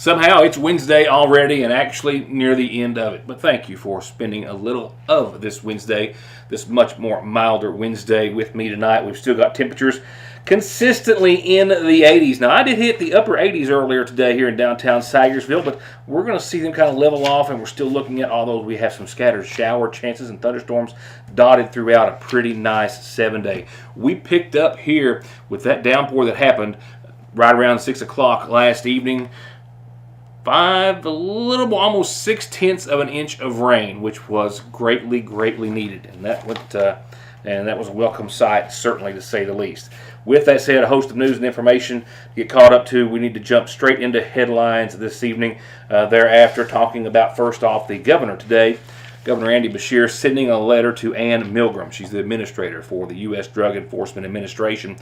Somehow it's Wednesday already and actually near the end of it. But thank you for spending a little of this Wednesday, this much more milder Wednesday with me tonight. We've still got temperatures consistently in the 80s. Now, I did hit the upper 80s earlier today here in downtown Sayersville, but we're going to see them kind of level off, and we're still looking at, although we have some scattered shower chances and thunderstorms dotted throughout, a pretty nice 7-day. We picked up here with that downpour that happened right around 6 o'clock last evening. Almost 6/10 of an inch of rain, which was greatly needed, and that was a welcome sight, certainly, to say the least. With that said, a host of news and information to get caught up to. We need to jump straight into headlines this evening. Thereafter, talking about, first off, the governor today, Governor Andy Beshear, sending a letter to Ann Milgram. She's the administrator for the U.S. Drug Enforcement Administration,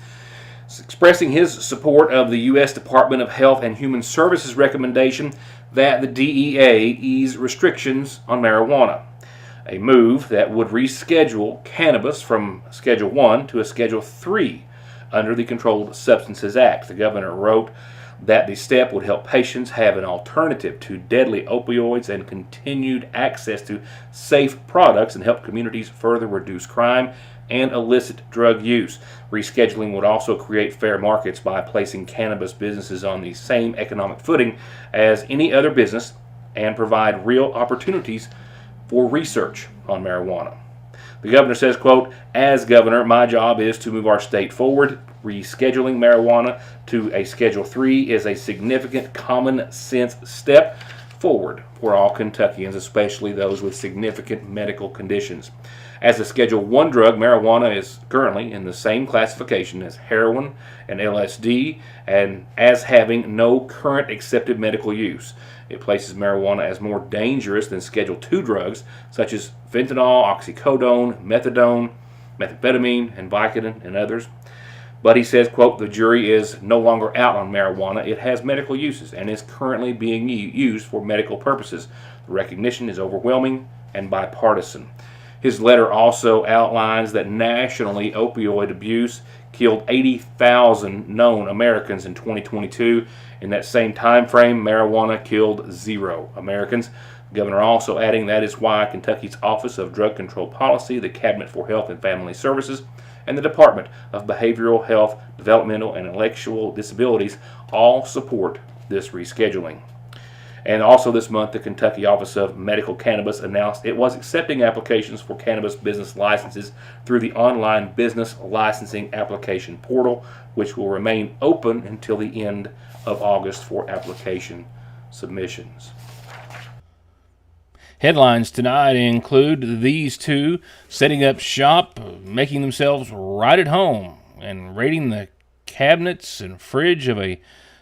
expressing his support of the U.S. Department of Health and Human Services recommendation that the DEA ease restrictions on marijuana, a move that would reschedule cannabis from Schedule 1 to a Schedule 3 under the Controlled Substances Act. The governor wrote that the step would help patients have an alternative to deadly opioids and continued access to safe products, and help communities further reduce crime and illicit drug use. Rescheduling would also create fair markets by placing cannabis businesses on the same economic footing as any other business and provide real opportunities for research on marijuana. The governor says, quote, "As governor, my job is to move our state forward. Rescheduling marijuana to a Schedule 3 is a significant common sense step forward for all Kentuckians, especially those with significant medical conditions. As a Schedule 1 drug, marijuana is currently in the same classification as heroin and LSD, and as having no current accepted medical use. It places marijuana as more dangerous than Schedule 2 drugs such as fentanyl, oxycodone, methadone, methamphetamine, and Vicodin, and others." But he says, quote, "The jury is no longer out on marijuana. It has medical uses and is currently being used for medical purposes. The recognition is overwhelming and bipartisan." His letter also outlines that nationally opioid abuse killed 80,000 known Americans in 2022. In that same time frame, marijuana killed 0 Americans. The governor also adding that is why Kentucky's Office of Drug Control Policy, the Cabinet for Health and Family Services, and the Department of Behavioral Health, Developmental, and Intellectual Disabilities all support this rescheduling. And also this month, the Kentucky Office of Medical Cannabis announced it was accepting applications for cannabis business licenses through the online business licensing application portal, which will remain open until the end of August for application submissions. Headlines tonight include these two: setting up shop, making themselves right at home, and raiding the cabinets and fridge of a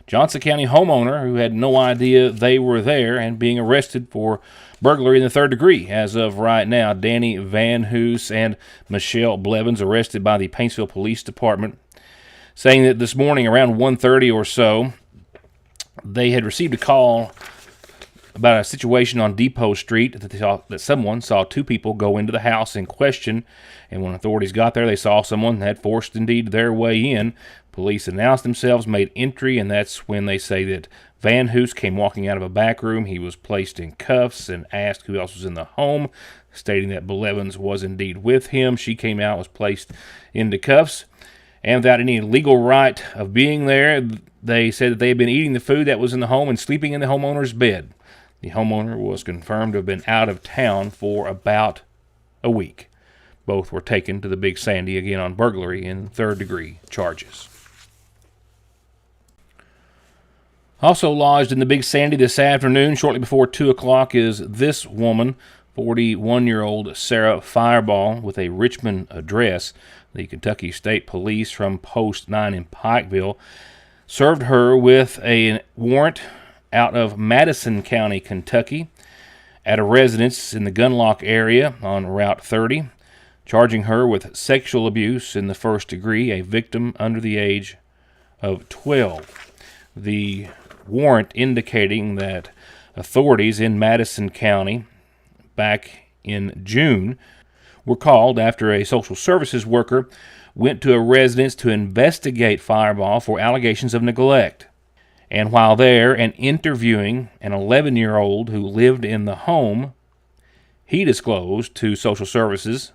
Johnson County homeowner who had no idea they were there, and being arrested for burglary in the 3rd degree. As of right now, Danny Van Hoos and Michelle Blevins arrested by the Paintsville Police Department, saying that this morning around 1:30 or so, they had received a call about a situation on Depot Street that someone saw 2 people go into the house in question, and when authorities got there, they saw someone had forced indeed their way in. Police announced themselves, made entry, and that's when they say that Van Hoos came walking out of a back room. He was placed in cuffs and asked who else was in the home, stating that Blevins was indeed with him. She came out, was placed into cuffs, and without any legal right of being there, they said that they had been eating the food that was in the home and sleeping in the homeowner's bed. The homeowner was confirmed to have been out of town for about a week. Both were taken to the Big Sandy, again on burglary and 3rd-degree charges. Also lodged in the Big Sandy this afternoon, shortly before 2 o'clock, is this woman, 41-year-old Sarah Fireball, with a Richmond address. The Kentucky State Police from Post 9 in Pikeville served her with a warrant out of Madison County, Kentucky, at a residence in the Gunlock area on Route 30, charging her with sexual abuse in the 1st degree, a victim under the age of 12. The warrant indicating that authorities in Madison County back in June were called after a social services worker went to a residence to investigate Fireball for allegations of neglect. And while there and interviewing an 11-year-old who lived in the home, he disclosed to social services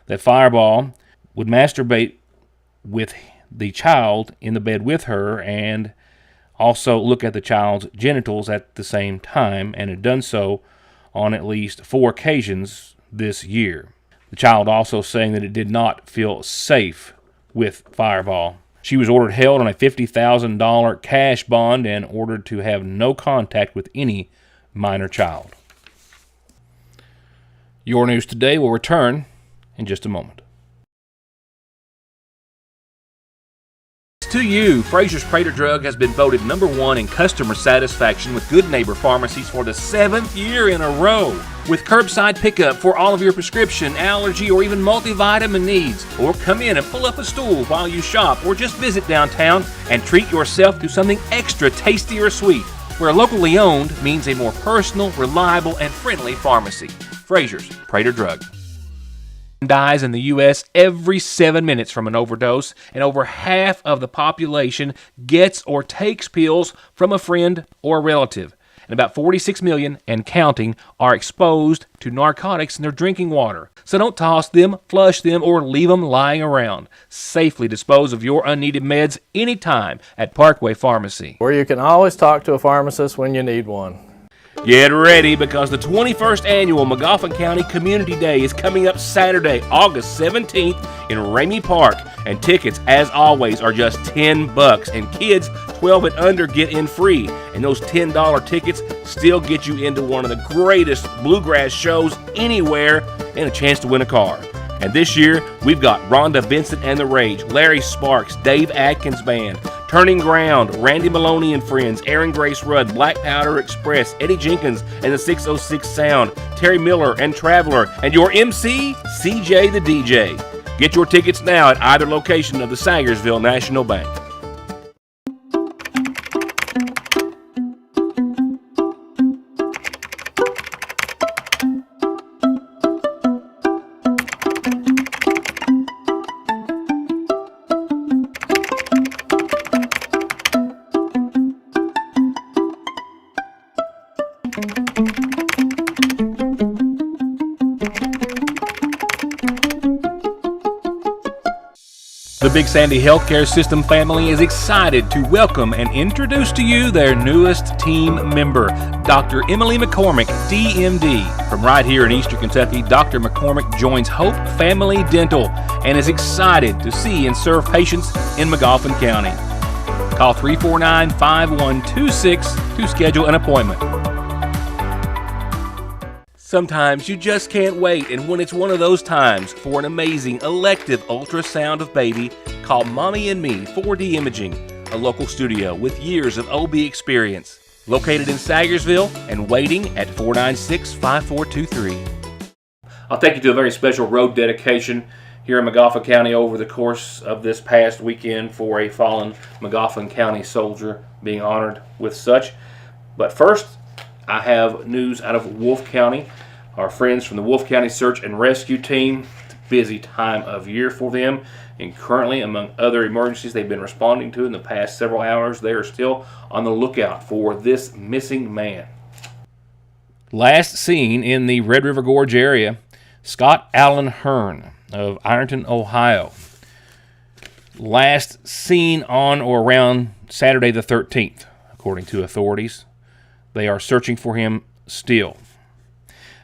that Fireball would masturbate with the child in the bed with her and also look at the child's genitals at the same time, and had done so on at least 4 occasions this year. The child also saying that it did not feel safe with Fireball. She was ordered held on a $50,000 cash bond and ordered to have no contact with any minor child. Your News Today will return in just a moment. To you, Fraser's Prater Drug has been voted #1 in customer satisfaction with Good Neighbor Pharmacies for the 7th year in a row. With curbside pickup for all of your prescription, allergy, or even multivitamin needs. Or come in and pull up a stool while you shop, or just visit downtown and treat yourself to something extra tasty or sweet. Where locally owned means a more personal, reliable, and friendly pharmacy. Fraser's Prater Drug. Dies in the U.S. every 7 minutes from an overdose, and over half of the population gets or takes pills from a friend or a relative. And about 46 million and counting are exposed to narcotics in their drinking water. So don't toss them, flush them, or leave them lying around. Safely dispose of your unneeded meds anytime at Parkway Pharmacy. Where you can always talk to a pharmacist when you need one. Get ready, because the 21st annual Magoffin County Community Day is coming up Saturday, August 17th in Ramey Park, and tickets, as always, are just $10, and kids 12 and under get in free, and those $10 tickets still get you into one of the greatest bluegrass shows anywhere and a chance to win a car. And this year, we've got Rhonda Vincent and the Rage, Larry Sparks, Dave Atkins Band, Turning Ground, Randy Maloney and Friends, Aaron Grace Rudd, Black Powder Express, Eddie Jenkins and the 606 Sound, Terry Miller and Traveler, and your MC, CJ the DJ. Get your tickets now at either location of the Sagersville National Bank. The Big Sandy Healthcare System family is excited to welcome and introduce to you their newest team member, Dr. Emily McCormick, DMD. From right here in Eastern Kentucky, Dr. McCormick joins Hope Family Dental and is excited to see and serve patients in Magoffin County. Call 349-5126 to schedule an appointment. Sometimes you just can't wait, and when it's one of those times for an amazing elective ultrasound of baby, call Mommy and Me 4D Imaging, a local studio with years of OB experience. Located in Sagersville and waiting at 496-5423. I'll take you to a very special road dedication here in Magoffin County over the course of this past weekend for a fallen Magoffin County soldier being honored with such. But first, I have news out of Wolfe County. Our friends from the Wolfe County Search and Rescue Team, it's a busy time of year for them, and currently, among other emergencies they've been responding to in the past several hours, they are still on the lookout for this missing man. Last seen in the Red River Gorge area, Scott Allen Hearn of Ironton, Ohio. Last seen on or around Saturday the 13th, according to authorities. They are searching for him still.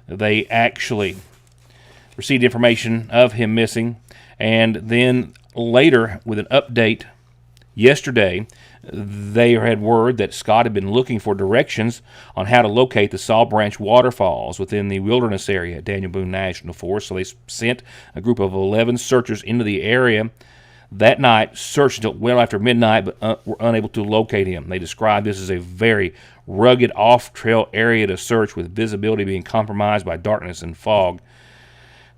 They actually received information of him missing, and then later, with an update yesterday, they had word that Scott had been looking for directions on how to locate the Saw Branch waterfalls within the wilderness area at Daniel Boone National Forest. So they sent a group of 11 searchers into the area that night, searched until well after midnight, but were unable to locate him. They described this as a very rugged off-trail area to search, with visibility being compromised by darkness and fog.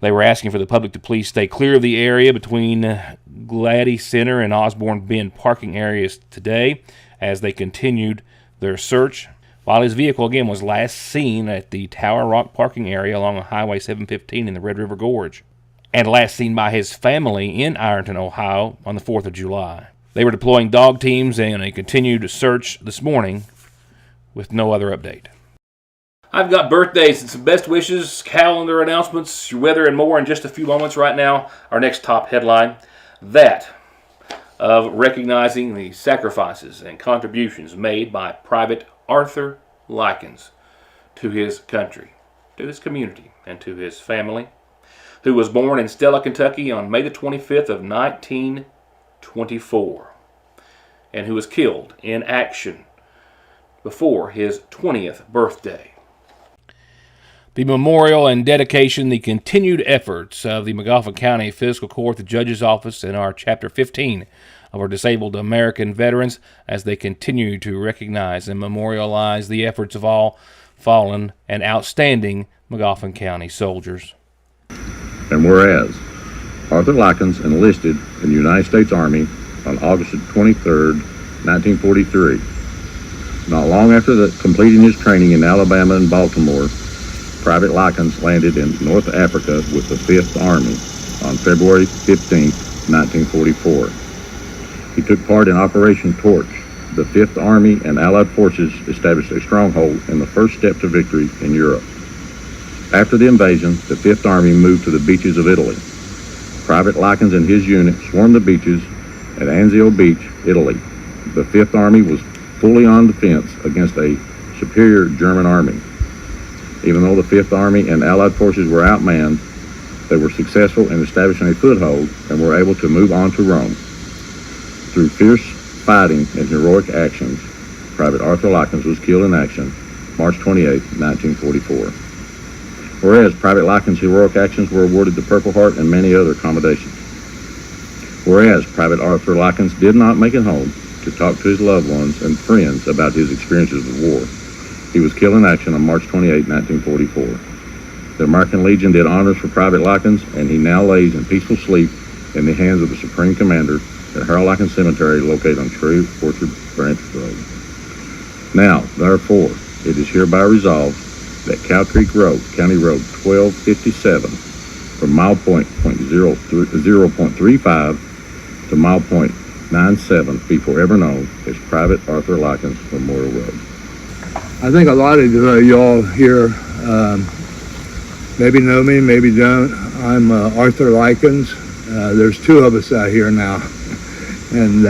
They were asking for the public to please stay clear of the area between Glady Center and Osborne Bend parking areas today as they continued their search, while his vehicle again was last seen at the Tower Rock parking area along Highway 715 in the Red River Gorge, and last seen by his family in Ironton, Ohio on the 4th of July. They were deploying dog teams and a continued search this morning with no other update. I've got birthdays and some best wishes, calendar announcements, your weather, and more in just a few moments. Right now, our next top headline, that of recognizing the sacrifices and contributions made by Private Arthur Likens to his country, to his community, and to his family, who was born in Stella, Kentucky on May the 25th of 1924, and who was killed in action before his 20th birthday. The memorial and dedication, the continued efforts of the McGoffin County Fiscal Court, the Judge's Office, and our Chapter 15 of our Disabled American Veterans as they continue to recognize and memorialize the efforts of all fallen and outstanding McGoffin County soldiers. And whereas Arthur Likens enlisted in the United States Army on August 23, 1943. Not long after completing his training in Alabama and Baltimore, Private Likens landed in North Africa with the 5th Army on February 15, 1944. He took part in Operation Torch. The 5th Army and Allied forces established a stronghold in the first step to victory in Europe. After the invasion, the 5th Army moved to the beaches of Italy. Private Likens and his unit swarmed the beaches at Anzio Beach, Italy. The 5th Army was fully on defense against a superior German army. Even though the 5th Army and Allied forces were outmanned, they were successful in establishing a foothold and were able to move on to Rome. Through fierce fighting and heroic actions, Private Arthur Likens was killed in action March 28, 1944. Whereas Private Likens' heroic actions were awarded the Purple Heart and many other commendations. Whereas Private Arthur Likens did not make it home to talk to his loved ones and friends about his experiences of war. He was killed in action on March 28, 1944. The American Legion did honors for Private Likens, and he now lays in peaceful sleep in the hands of the Supreme Commander at Harold Likens Cemetery located on True Orchard Branch Road. Now, therefore, it is hereby resolved that Cow Creek Road, County Road 1257, from mile point 0.35 to mile point 97 be forever known as Private Arthur Likens Memorial Road. I think a lot of y'all here maybe know me, maybe don't. I'm Arthur Likens. There's 2 of us out here now. And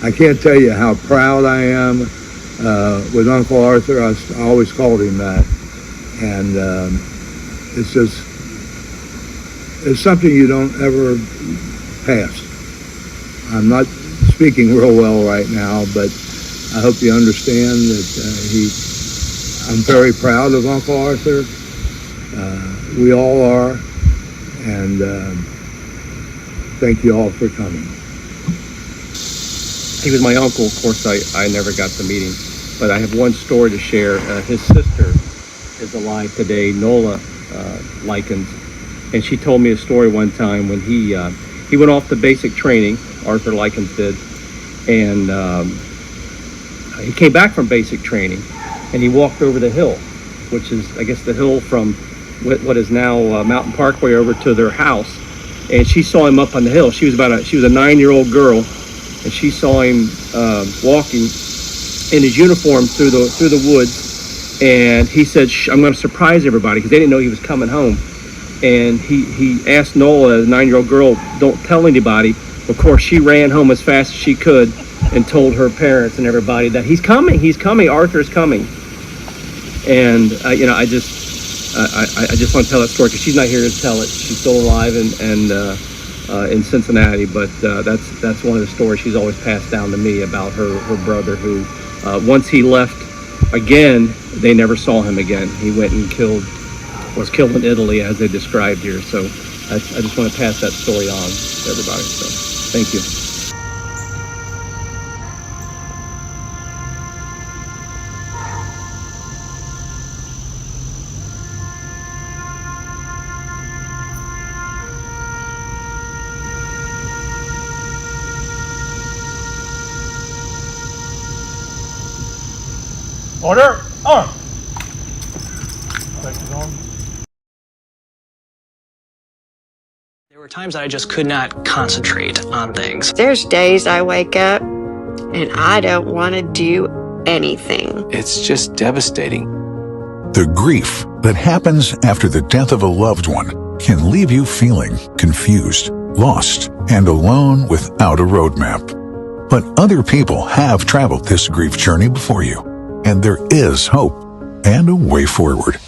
I can't tell you how proud I am with Uncle Arthur. I always called him that. And it's something you don't ever pass. I'm not speaking real well right now, but I hope you understand that I'm very proud of Uncle Arthur. We all are. And thank you all for coming. He was my uncle. Of course, I never got to meet him, but I have one story to share. His sister is alive today, Nola Likens, and she told me a story one time when he went off to basic training. Arthur Likens did, and he came back from basic training, and he walked over the hill, which is, I guess, the hill from what is now Mountain Parkway over to their house, and she saw him up on the hill. She was a 9-year-old girl. And she saw him walking in his uniform through the woods, and he said, "I'm going to surprise everybody," because they didn't know he was coming home. And he asked Nola, a 9-year-old girl, "Don't tell anybody." Of course, she ran home as fast as she could and told her parents and everybody that he's coming, Arthur's coming. And I just want to tell that story because she's not here to tell it. She's still alive and in Cincinnati, but that's one of the stories she's always passed down to me about her brother, who once he left again, they never saw him again. He went and was killed in Italy, as they described here. So I just want to pass that story on to everybody. So thank you. Order! On! Thank you, Norm. There were times that I just could not concentrate on things. There's days I wake up and I don't want to do anything. It's just devastating. The grief that happens after the death of a loved one can leave you feeling confused, lost, and alone without a roadmap. But other people have traveled this grief journey before you, and there is hope and a way forward.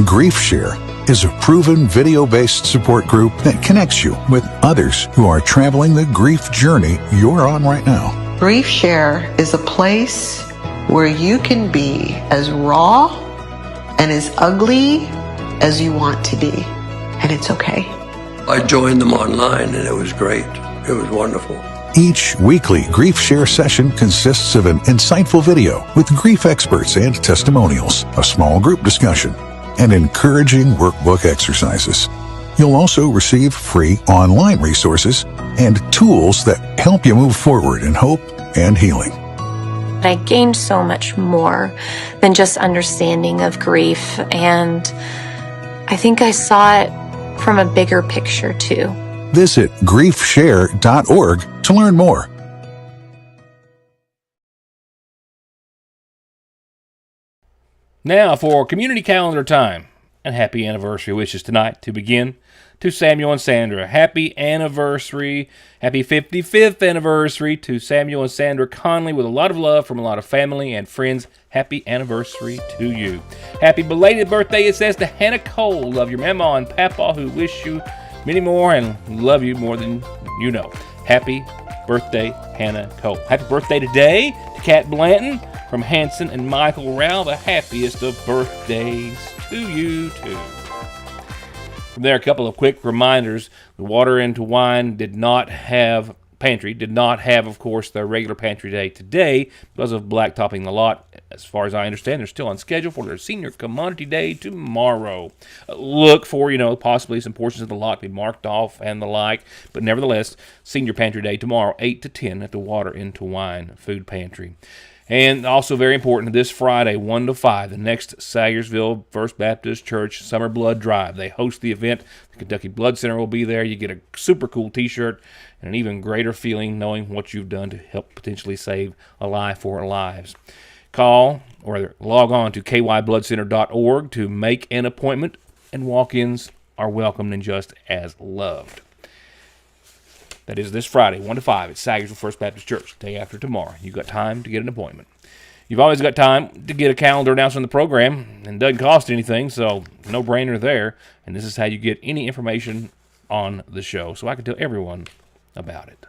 Grief Share is a proven video-based support group that connects you with others who are traveling the grief journey you're on right now. Grief Share is a place where you can be as raw and as ugly as you want to be, and it's okay. I joined them online and it was great. It was wonderful. Each weekly Grief Share session consists of an insightful video with grief experts and testimonials, a small group discussion, and encouraging workbook exercises. You'll also receive free online resources and tools that help you move forward in hope and healing. I gained so much more than just understanding of grief, and I think I saw it from a bigger picture too. Visit griefshare.org to learn more. Now for community calendar time, and happy anniversary wishes tonight to begin. To Samuel and Sandra, happy anniversary, happy 55th anniversary to Samuel and Sandra Conley, with a lot of love from a lot of family and friends. Happy anniversary to you. Happy belated birthday, it says, to Hannah Cole. Love your mama and papa, who wish you many more and love you more than you know. Happy birthday, Hannah Cole. Happy birthday today to Kat Blanton from Hanson and Michael Rao. The happiest of birthdays to you too. From there, a couple of quick reminders. The Water into Wine did not have, of course, their regular pantry day today because of blacktopping the lot. As far as I understand, they're still on schedule for their senior commodity day tomorrow. Look for, possibly some portions of the lot be marked off and the like. But nevertheless, senior pantry day tomorrow, 8 to 10 at the Water into Wine food pantry. And also very important, this Friday, 1 to 5, the next Sayersville First Baptist Church Summer Blood Drive. They host the event. The Kentucky Blood Center will be there. You get a super cool t-shirt and an even greater feeling knowing what you've done to help potentially save a life or lives. Call or log on to kybloodcenter.org to make an appointment, and walk-ins are welcomed and just as loved. That is this Friday, 1 to 5 at Sayersville First Baptist Church, day after tomorrow. You've got time to get an appointment. You've always got time to get a calendar announced on the program, and it doesn't cost anything, so no brainer there. And this is how you get any information on the show, so I can tell everyone about it.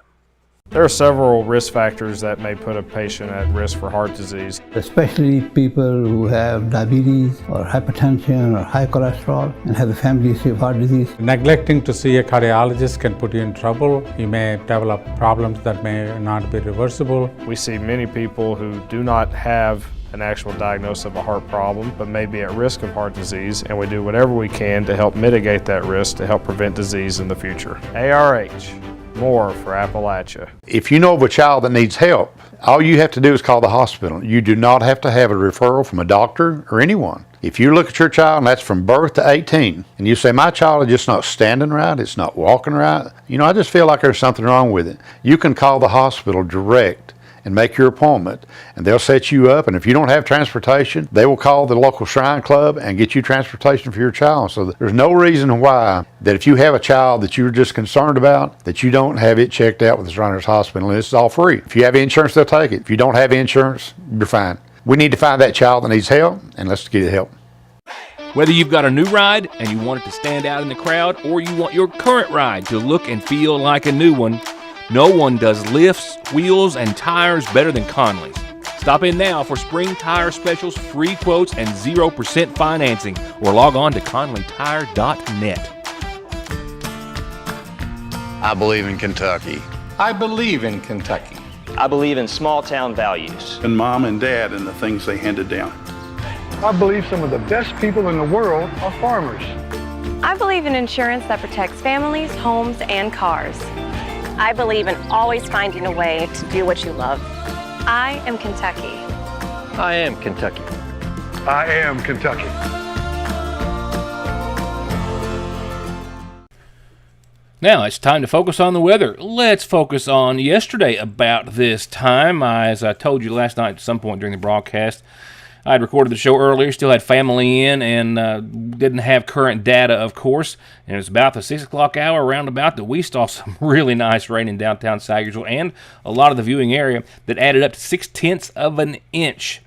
There are several risk factors that may put a patient at risk for heart disease. Especially people who have diabetes or hypertension or high cholesterol and have a family history of heart disease. Neglecting to see a cardiologist can put you in trouble. You may develop problems that may not be reversible. We see many people who do not have an actual diagnosis of a heart problem, but may be at risk of heart disease, and we do whatever we can to help mitigate that risk to help prevent disease in the future. ARH. More for Appalachia. If you know of a child that needs help, all you have to do is call the hospital. You do not have to have a referral from a doctor or anyone. If you look at your child and that's from birth to 18, and you say, my child is just not standing right, it's not walking right, I just feel like there's something wrong with it. You can call the hospital direct and make your appointment, and they'll set you up. And if you don't have transportation, they will call the local Shrine Club and get you transportation for your child. So there's no reason why that if you have a child that you're just concerned about, that you don't have it checked out with the Shriners Hospital. And this is all free. If you have insurance, they'll take it. If you don't have insurance, you're fine. We need to find that child that needs help, and let's get it help. Whether you've got a new ride and you want it to stand out in the crowd, or you want your current ride to look and feel like a new one, no one does lifts, wheels, and tires better than Conley's. Stop in now for spring tire specials, free quotes, and 0% financing, or log on to conleytire.net. I believe in Kentucky. I believe in Kentucky. I believe in small town values. And mom and dad and the things they handed down. I believe some of the best people in the world are farmers. I believe in insurance that protects families, homes, and cars. I believe in always finding a way to do what you love. I am Kentucky. I am Kentucky. I am Kentucky. Now it's time to focus on the weather. Let's focus on yesterday about this time. As I told you last night at some point during the broadcast, I had recorded the show earlier, still had family in, and didn't have current data, of course. And it was about the 6 o'clock hour, roundabout, that we saw some really nice rain in downtown Sagersville and a lot of the viewing area that added up to 0.6 of an inch.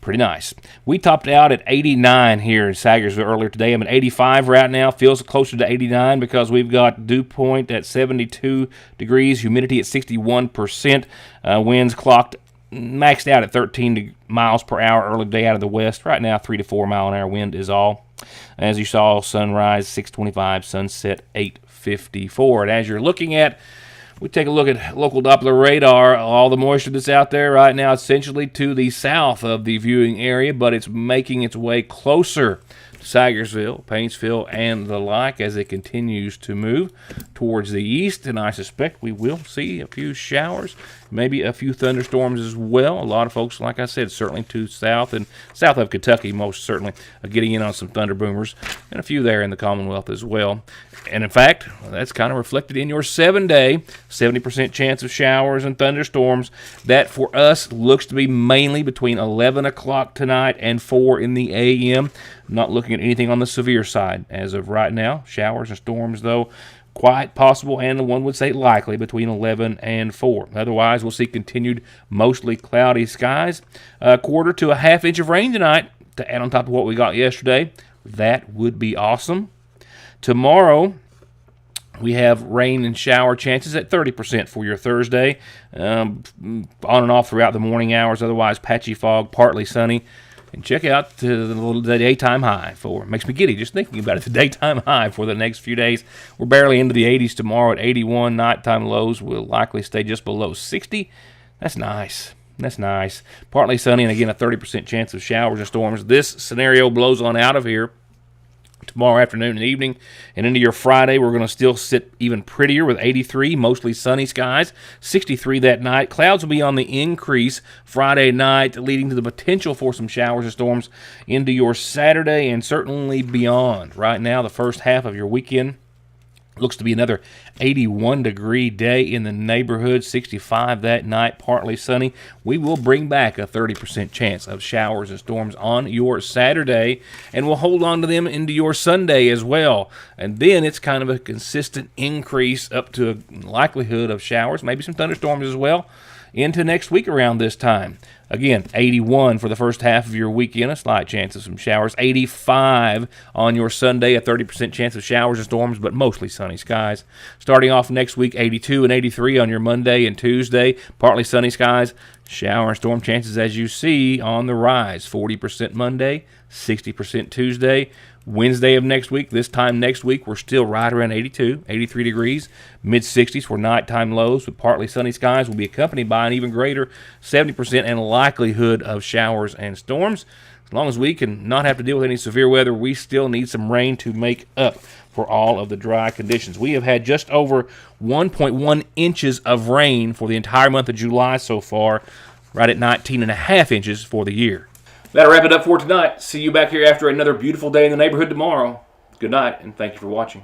Pretty nice. We topped out at 89 here in Sagersville earlier today. I'm at 85 right now. Feels closer to 89 because we've got dew point at 72 degrees, humidity at 61%, winds clocked maxed out at 13 miles per hour early day out of the west. Right now, 3 to 4 mile an hour wind is all. As you saw, sunrise 6:25, sunset 8:54. And as you're looking at, we take a look at local Doppler radar. All the moisture that's out there right now, essentially to the south of the viewing area, but it's making its way closer to Sagersville, Paintsville, and the like as it continues to move towards the east. And I suspect we will see a few showers, maybe a few thunderstorms as well. A lot of folks, like I said, certainly to south and south of Kentucky, most certainly, are getting in on some thunder boomers, and a few there in the Commonwealth as well. And in fact, that's kind of reflected in your 7-day, 70% chance of showers and thunderstorms. That for us looks to be mainly between 11 o'clock tonight and 4 in the a.m. Not looking at anything on the severe side as of right now. Showers and storms, though, quite possible, and one would say likely between 11 and 4. Otherwise, we'll see continued mostly cloudy skies. A quarter to a half inch of rain tonight to add on top of what we got yesterday. That would be awesome. Tomorrow, we have rain and shower chances at 30% for your Thursday. On and off throughout the morning hours. Otherwise, patchy fog, partly sunny. And check out the daytime high for, makes me giddy just thinking about it, the daytime high for the next few days. We're barely into the 80s tomorrow at 81. Nighttime lows will likely stay just below 60. That's nice. That's nice. Partly sunny, and again, a 30% chance of showers and storms. This scenario blows on out of here tomorrow afternoon and evening, and into your Friday. We're going to still sit even prettier with 83, mostly sunny skies, 63 that night. Clouds will be on the increase Friday night, leading to the potential for some showers and storms into your Saturday and certainly beyond. Right now, the first half of your weekend looks to be another 81-degree day in the neighborhood, 65 that night, partly sunny. We will bring back a 30% chance of showers and storms on your Saturday, and we'll hold on to them into your Sunday as well. And then it's kind of a consistent increase up to a likelihood of showers, maybe some thunderstorms as well, into next week around this time. Again, 81 for the first half of your weekend, a slight chance of some showers. 85 on your Sunday, a 30% chance of showers and storms, but mostly sunny skies. Starting off next week, 82 and 83 on your Monday and Tuesday, partly sunny skies. Shower and storm chances, as you see, on the rise. 40% Monday, 60% Tuesday. Wednesday of next week, this time next week, we're still right around 82, 83 degrees, mid-60s for nighttime lows with partly sunny skies. Will be accompanied by an even greater 70% and likelihood of showers and storms. As long as we can not have to deal with any severe weather, we still need some rain to make up for all of the dry conditions. We have had just over 1.1 inches of rain for the entire month of July so far, right at 19.5 inches for the year. That'll wrap it up for tonight. See you back here after another beautiful day in the neighborhood tomorrow. Good night, and thank you for watching.